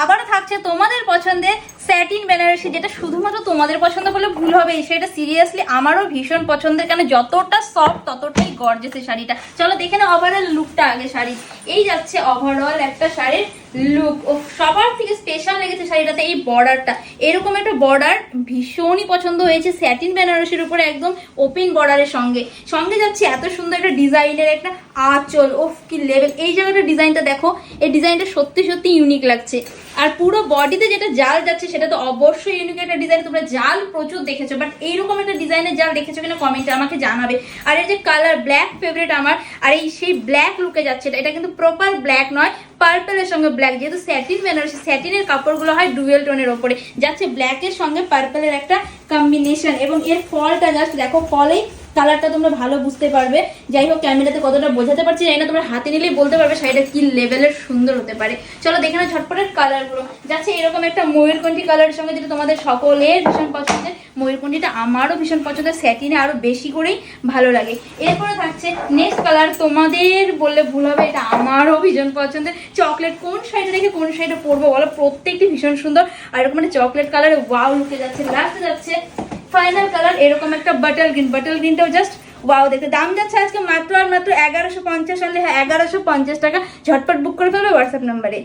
আবারও থাকছে তোমাদের পছন্দের স্যাটিন বেনারসি, যেটা শুধুমাত্র তোমাদের পছন্দ বলে ভুল হবে। সেটা সিরিয়াসলি আমারও ভীষণ পছন্দের, কেন যতটা সফট ততটাই গর্জিয়াস এই শাড়িটা। চলো দেখে না ওভারঅল লুকটা আগে শাড়ি। এই যাচ্ছে ওভারঅল একটা শাড়ির লুক। ও সবার থেকে স্পেশাল লেগেছে শাড়িটাতে এই বর্ডারটা। এরকম একটা বর্ডার ভীষণই পছন্দ হয়েছে স্যাটিন বেনারসির উপরে, একদম ওপেন বর্ডারের সঙ্গে সঙ্গে যাচ্ছে এত সুন্দর একটা ডিজাইনের একটা আঁচল। ওফ কি লেভেল! এই জায়গাটা ডিজাইনটা দেখো, এই ডিজাইনটা সত্যি সত্যি ইউনিক লাগছে। আর পুরো বডিতে যেটা জাল যাচ্ছে সেটা তো অবশ্যই ইউনিক একটা ডিজাইন। তোমরা জাল প্রচুর দেখেছো, বাট এইরকম একটা ডিজাইনের জাল দেখেছো কিনা কমেন্টে আমাকে জানাবে। আর এই যে কালার ব্ল্যাক ফেভারিট আমার, আর এই সেই ব্ল্যাক লুকে যাচ্ছে। এটা কিন্তু প্রপার ব্ল্যাক নয়, পার্পেলের সঙ্গে ব্ল্যাক, যেহেতু স্যাটিন বেনারসি, স্যাটিনের কাপড়গুলো হয় ডুয়েল টোনের ওপরে, যাচ্ছে ব্ল্যাকের সঙ্গে পার্পেলের একটা কম্বিনেশন। এবং এর ফলটা জাস্ট দেখো, ফলেই কালারটা তোমরা ভালো বুঝতে পারবে। যাই হোক, ক্যামেরাতে কতটা বোঝাতে পারছি জানি না, তোমরা হাতে নিলেই বলতে পারবে শাড়িটা কি লেভেলের সুন্দর হতে পারে। চলো দেখে না ঝটপটের কালারগুলো। যাচ্ছে এরকম একটা ময়ূরকণ্ঠী কালারের সঙ্গে, যেটা তোমাদের সকলের ভীষণ পছন্দের। ময়ূরকণ্ঠীটা আমারও ভীষণ পছন্দের, স্যাটিনে আরো বেশি করেই ভালো লাগে। এরপরে থাকছে নেক্সট কালার, তোমাদের বললে ভুল হবে, এটা আমারও ভীষণ পছন্দের। চকলেট, কোন শাড়িটা রেখে কোন শাড়িটা পরবো বলো, প্রত্যেকটি ভীষণ সুন্দর। আর এরকম একটা চকলেট কালারে ওয়াও লুকে যাচ্ছে। লাস্টে যাচ্ছে ফাইনাল কালার, এরকম একটা বাটল গ্রিন। বাটল গ্রিনটাও জাস্ট ওয়াও দেখতে। দাম যাচ্ছে আজকে মাত্র আর মাত্র 1150 অনলি। হ্যাঁ, 1150 টাকা। ঝটপট বুক করে ফেলবে হোয়াটসঅ্যাপ নাম্বারে।